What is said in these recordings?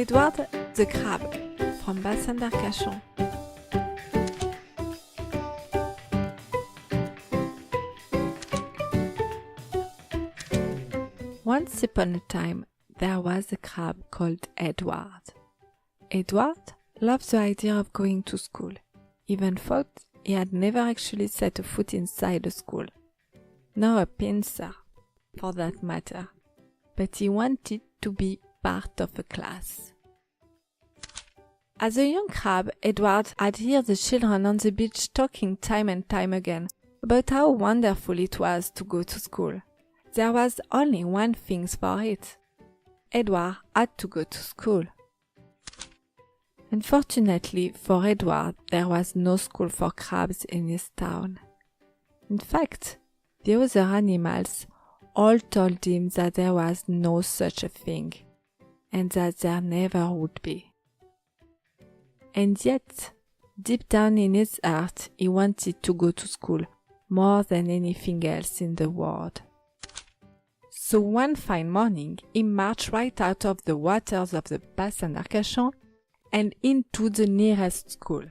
Edward the Crab from Bassin d'Arcachon. Once upon a time, there was a crab called Edward. Edward loved the idea of going to school, even thought he had never actually set a foot inside a school, nor a pincer, for that matter, but he wanted to be part of a class. As a young crab, Edward had heard the children on the beach talking time and time again about how wonderful it was to go to school. There was only one thing for it. Edward had to go to school. Unfortunately for Edward, there was no school for crabs in his town. In fact, the other animals all told him that there was no such a thing, and that there never would be. And yet, deep down in his heart, he wanted to go to school more than anything else in the world. So one fine morning, he marched right out of the waters of the Bassin d'Arcachon and into the nearest school.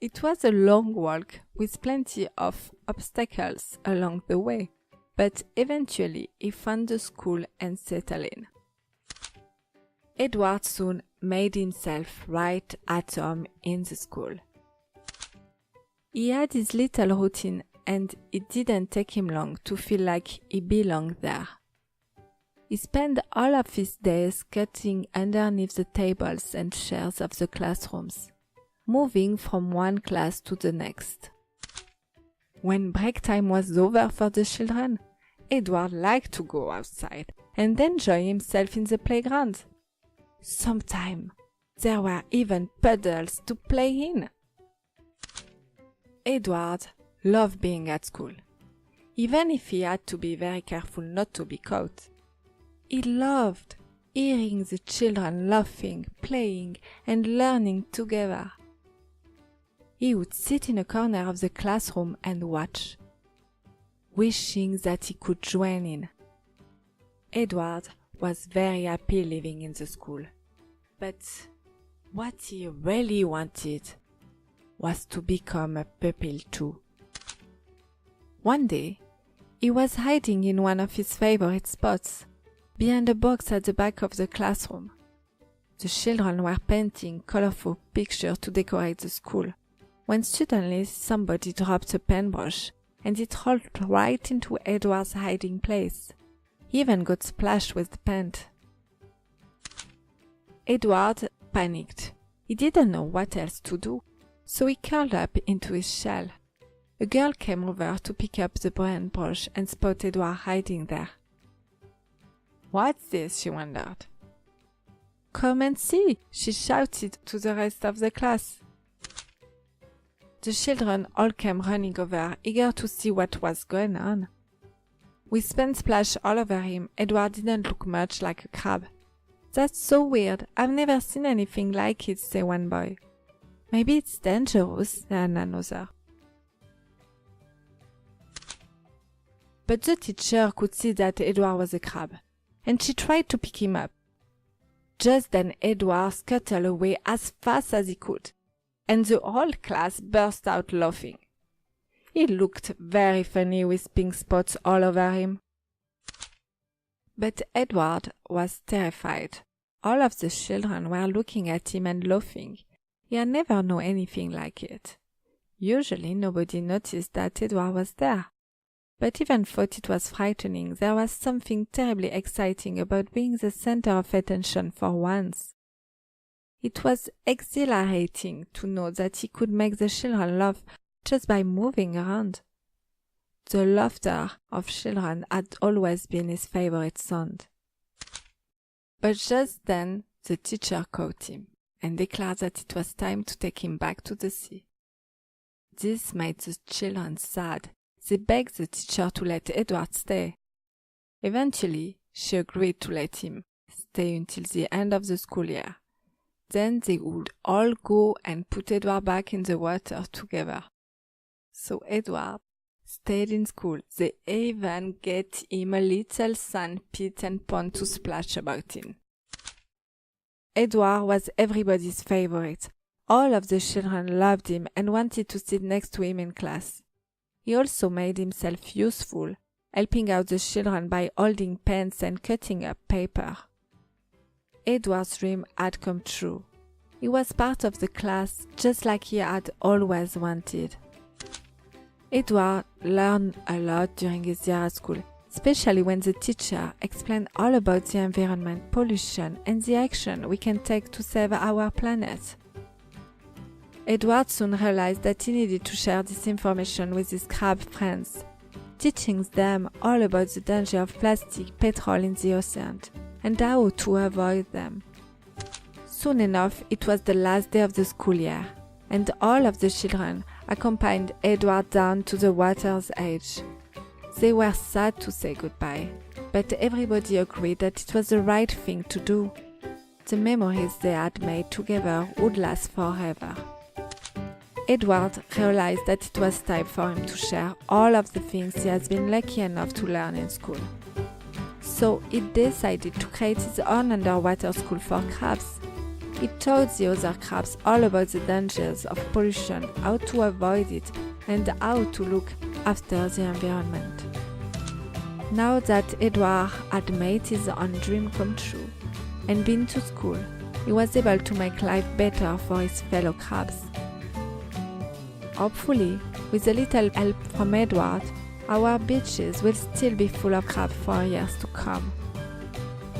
It was a long walk with plenty of obstacles along the way, but eventually he found the school and settled in. Edward soon made himself right at home in the school. He had his little routine, and it didn't take him long to feel like he belonged there. He spent all of his days cutting underneath the tables and chairs of the classrooms, moving from one class to the next. When break time was over for the children, Edward liked to go outside and enjoy himself in the playground. Sometimes there were even puddles to play in. Edward loved being at school, even if he had to be very careful not to be caught. He loved hearing the children laughing, playing, and learning together. He would sit in a corner of the classroom and watch, wishing that he could join in. Edward was very happy living in the school, but what he really wanted was to become a pupil too. One day, he was hiding in one of his favorite spots, behind a box at the back of the classroom. The children were painting colorful pictures to decorate the school, when suddenly somebody dropped a paintbrush and it rolled right into Edward's hiding place. He even got splashed with the paint. Edward panicked. He didn't know what else to do, so he curled up into his shell. A girl came over to pick up the paintbrush and spot Edward hiding there. "What's this?" she wondered. "Come and see," she shouted to the rest of the class. The children all came running over, eager to see what was going on. With paint splash all over him, Edward didn't look much like a crab. "That's so weird. I've never seen anything like it," said one boy. "Maybe it's dangerous," said another. But the teacher could see that Edward was a crab, and she tried to pick him up. Just then Edward scuttled away as fast as he could, and the whole class burst out laughing. He looked very funny with pink spots all over him. But Edward was terrified. All of the children were looking at him and laughing. He had never known anything like it. Usually nobody noticed that Edward was there. But even though it was frightening, there was something terribly exciting about being the center of attention for once. It was exhilarating to know that he could make the children laugh just by moving around. The laughter of children had always been his favorite sound. But just then the teacher caught him and declared that it was time to take him back to the sea. This made the children sad. They begged the teacher to let Edward stay. Eventually, she agreed to let him stay until the end of the school year. Then they would all go and put Edward back in the water together. So Edward stayed in school. They even get him a little sand pit and pond to splash about in. Edward was everybody's favorite. All of the children loved him and wanted to sit next to him in class. He also made himself useful, helping out the children by holding pens and cutting up paper. Edward's dream had come true. He was part of the class just like he had always wanted. Edward learned a lot during his year at school, especially when the teacher explained all about the environment, pollution, and the action we can take to save our planet. Edward soon realized that he needed to share this information with his crab friends, teaching them all about the danger of plastic, petrol in the ocean, and how to avoid them. Soon enough, it was the last day of the school year, and all of the children accompanied Edward down to the water's edge. They were sad to say goodbye, but everybody agreed that it was the right thing to do. The memories they had made together would last forever. Edward realized that it was time for him to share all of the things he has been lucky enough to learn in school. So he decided to create his own underwater school for crabs. He taught the other crabs all about the dangers of pollution, how to avoid it, and how to look after the environment. Now that Edward had made his own dream come true and been to school, he was able to make life better for his fellow crabs. Hopefully, with a little help from Edward, our beaches will still be full of crabs for years to come.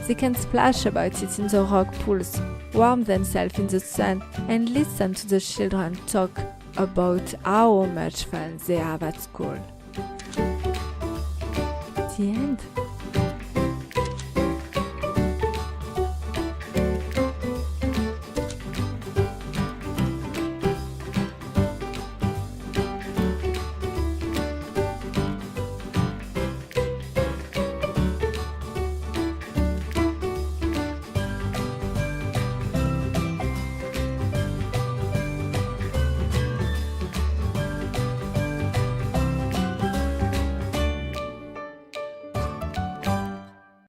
They can splash about it in the rock pools, warm themselves in the sun, and listen to the children talk about how much fun they have at school. The end.